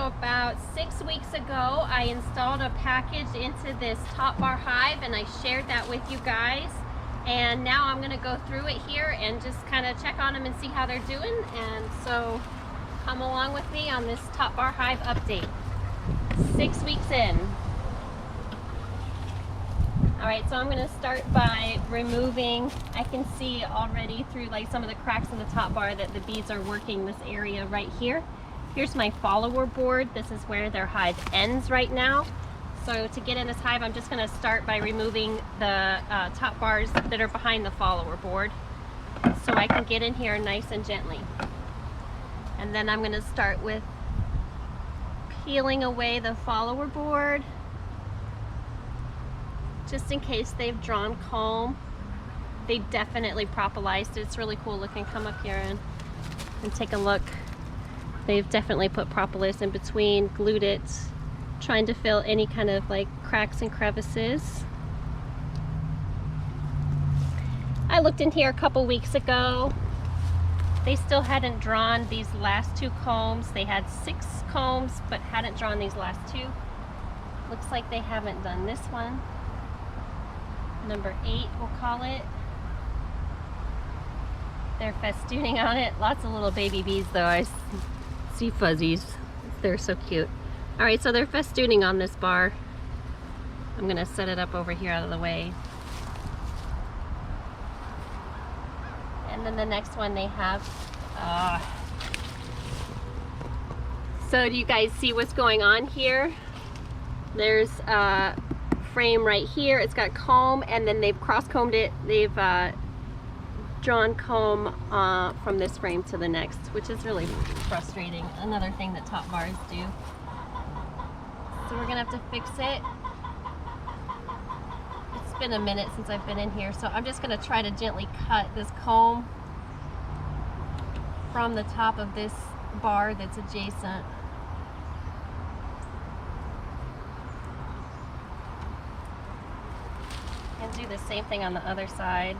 So about 6 weeks ago, I installed a package into this top bar hive, and I shared that with you guys. And now I'm gonna go through it here and just kind of check on them and see how they're doing. And so come along with me on this top bar hive update. 6 weeks in. All right, so I'm gonna start by removing, I can see already through like some of the cracks in the top bar that the bees are working this area right here. Here's my follower board. This is where their hive ends right now. So to get in this hive, I'm just gonna start by removing the top bars that are behind the follower board so I can get in here nice and gently. And then I'm gonna start with peeling away the follower board, just in case they've drawn comb. They definitely propolised it. It's really cool looking. Come up here and take a look. They've definitely put propolis in between, glued it, trying to fill any kind of like cracks and crevices. I looked in here a couple weeks ago. They still hadn't drawn these last 2 combs. They had 6 combs, but hadn't drawn these last 2. Looks like they haven't done this one. Number 8, we'll call it. They're festooning on it. Lots of little baby bees though. I see fuzzies. They're so cute. All right, so they're festooning on this bar. I'm gonna set it up over here out of the way. And then the next one they have, so do you guys see what's going on here? There's a frame right here. It's got comb, and then they've cross-combed it. They've drawn comb from this frame to the next, which is really frustrating. Another thing that top bars do. So we're gonna have to fix it. It's been a minute since I've been in here, so I'm just gonna try to gently cut this comb from the top of this bar that's adjacent. And do the same thing on the other side.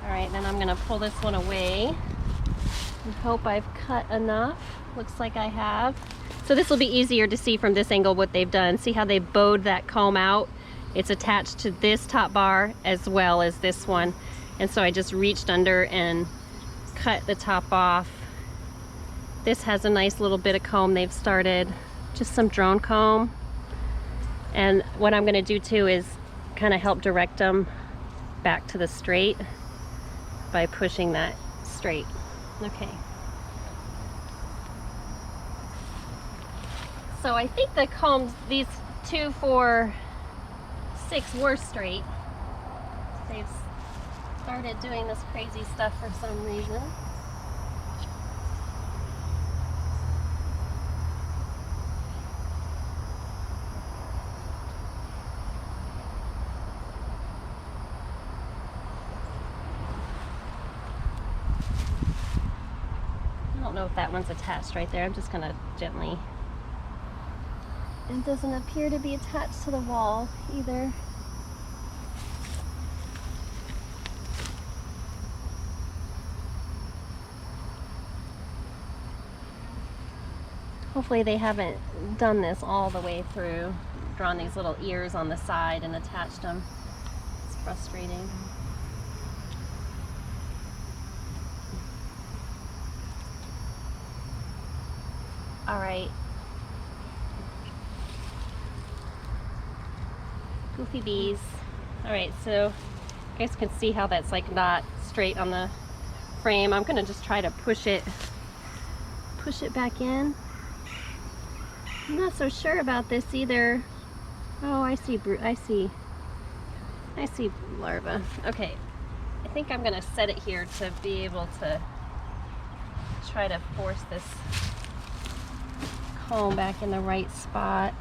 All right, then I'm gonna pull this one away and hope I've cut enough. Looks like I have. So this will be easier to see from this angle what they've done. See how they bowed that comb out? It's attached to this top bar as well as this one. And so I just reached under and cut the top off. This has a nice little bit of comb they've started, just some drone comb. And what I'm gonna do too is kind of help direct them back to the straight by pushing that straight. Okay. So I think the combs, these 2, 4, 6 were straight. They've started doing this crazy stuff for some reason. I don't know if that one's attached right there. I'm just gonna gently. It doesn't appear to be attached to the wall either. Hopefully they haven't done this all the way through, drawn these little ears on the side and attached them. It's frustrating. All right. Goofy bees. All right, so you guys can see how that's like not straight on the frame. I'm gonna just try to push it back in. I'm not so sure about this either. Oh, I see larva. Okay, I think I'm gonna set it here to be able to try to force this comb back in the right spot.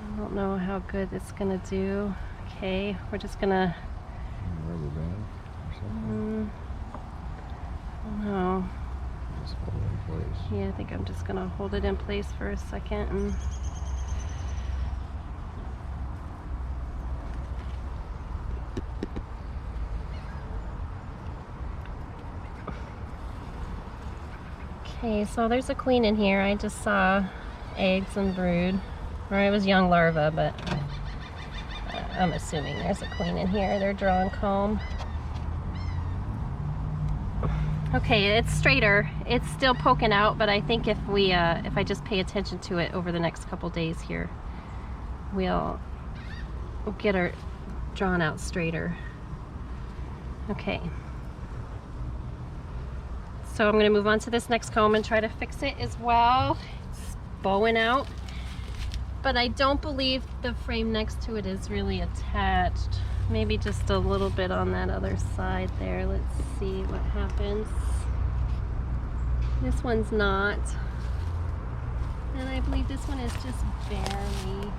I don't know how good it's gonna do. Okay, we're just gonna. Rubber band or something. I don't know. Just hold it in place. Yeah, I think I'm just gonna hold it in place for a second and Okay, so there's a queen in here. I just saw eggs and brood. Or it was young larva, but I'm assuming there's a queen in here. They're drawing comb. Okay, it's straighter. It's still poking out, but I think if I just pay attention to it over the next couple days here, we'll get her drawn out straighter. Okay. So I'm going to move on to this next comb and try to fix it as well. It's bowing out, but I don't believe the frame next to it is really attached. Maybe just a little bit on that other side there. Let's see what happens. This one's not. And I believe this one is just barely.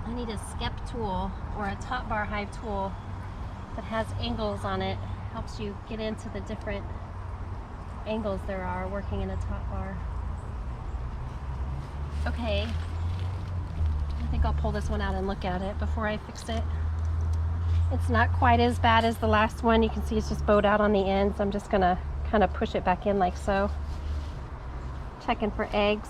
I need a skep tool or a top bar hive tool that has angles on it. Helps you get into the different angles there are working in a top bar. Okay, I think I'll pull this one out and look at it before I fix it. It's not quite as bad as the last one. You can see it's just bowed out on the ends. I'm just gonna kind of push it back in like so. Checking for eggs.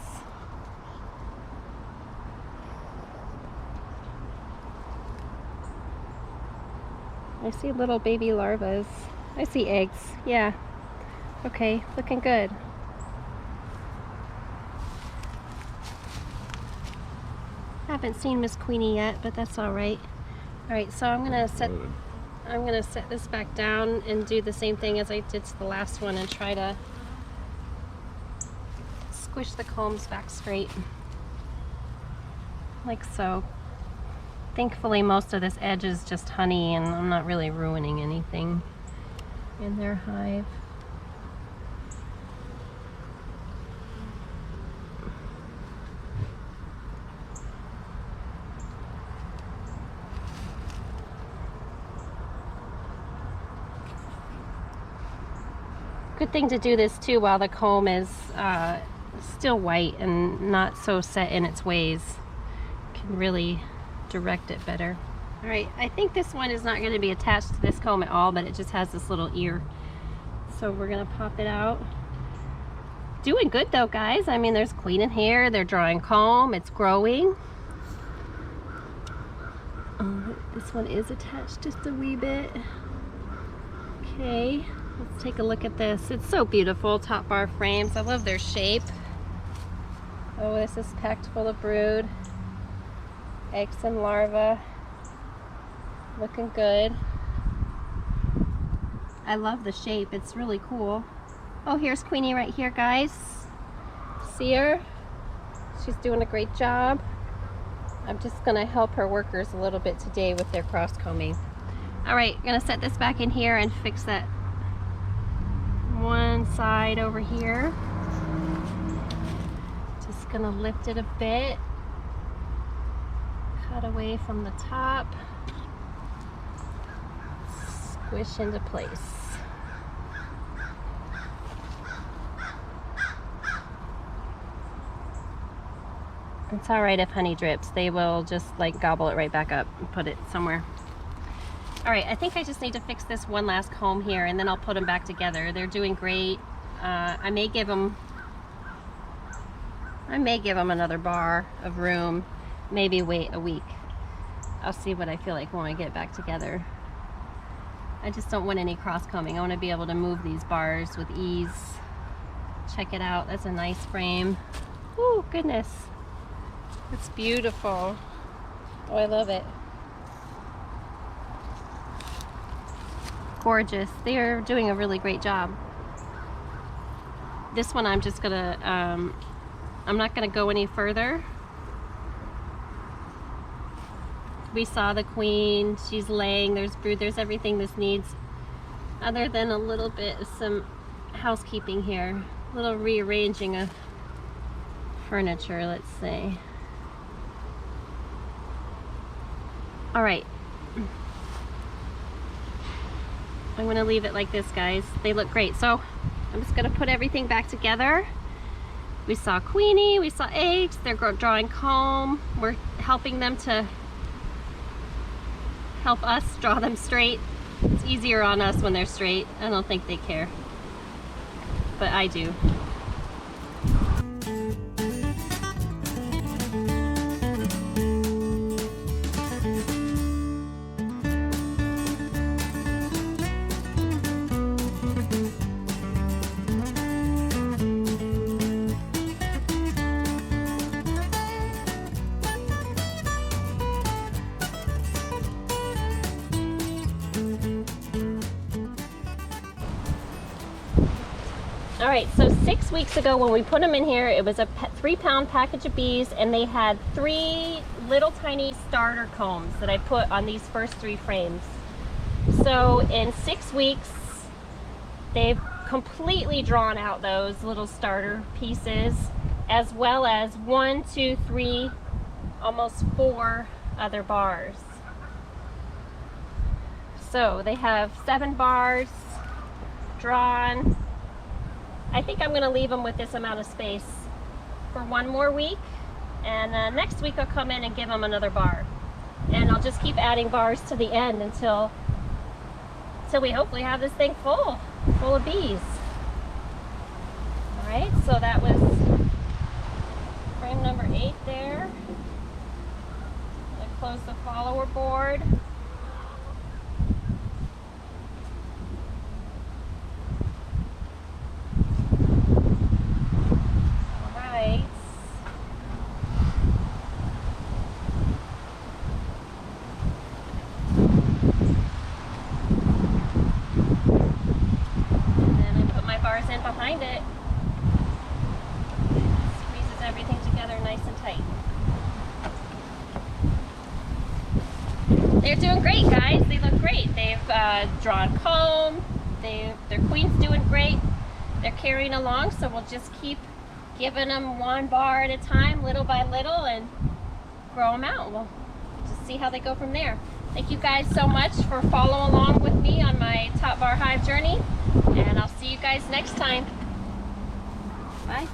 I see little baby larvas. I see eggs, yeah. Okay, looking good. Haven't seen Miss Queenie yet, but that's all right. All right, so I'm gonna set this back down and do the same thing as I did to the last one and try to squish the combs back straight, like so. Thankfully, most of this edge is just honey, and I'm not really ruining anything in their hive. Good thing to do this too while the comb is still white and not so set in its ways. Can really direct it better. All right, I think this one is not going to be attached to this comb at all, but it just has this little ear. So we're going to pop it out. Doing good though, guys. I mean, there's queen in here. They're drawing comb. It's growing. This one is attached just a wee bit. Okay, let's take a look at this. It's so beautiful, top bar frames. I love their shape. Oh, this is packed full of brood. Eggs and larvae. Looking good. I love the shape. It's really cool. Oh, here's Queenie right here, guys. See her? She's doing a great job. I'm just gonna help her workers a little bit today with their cross combing. All right, I'm gonna set this back in here and fix that one side over here. Just gonna lift it a bit. Cut away from the top. Squish into place. It's all right if honey drips. They will just like gobble it right back up and put it somewhere. All right, I think I just need to fix this one last comb here and then I'll put them back together. They're doing great. I may give them another bar of room. Maybe wait a week. I'll see what I feel like when I get back together. I just don't want any cross combing. I want to be able to move these bars with ease. Check it out. That's a nice frame. Oh, goodness. It's beautiful. Oh, I love it. Gorgeous. They are doing a really great job. This one I'm just gonna, I'm not gonna go any further. We saw the queen, she's laying, there's brood, there's everything this needs, other than a little bit of some housekeeping here, a little rearranging of furniture, let's say. All right, I'm gonna leave it like this, guys. They look great. So I'm just gonna put everything back together We saw Queenie, we saw eggs, they're drawing comb. We're helping them to help us draw them straight. It's easier on us when they're straight. I don't think they care, but I do. All right, so 6 weeks ago when we put them in here, it was a 3-pound package of bees, and they had 3 little tiny starter combs that I put on these first 3 frames. So in 6 weeks, they've completely drawn out those little starter pieces, as well as 1, 2, 3, almost 4 other bars. So they have 7 bars drawn. I think I'm going to leave them with this amount of space for 1 more week, and next week I'll come in and give them another bar, and I'll just keep adding bars to the end until we hopefully have this thing full of bees. All right, so that was frame number 8 there. I close the follower board. Behind it, squeezes everything together nice and tight. They're doing great, guys. They look great. They've drawn comb. Their queen's doing great. They're carrying along, so we'll just keep giving them 1 bar at a time, little by little, and grow them out. We'll just see how they go from there. Thank you guys so much for following along with me on my top Bar Hive journey, and I'll see you guys next time. Bye.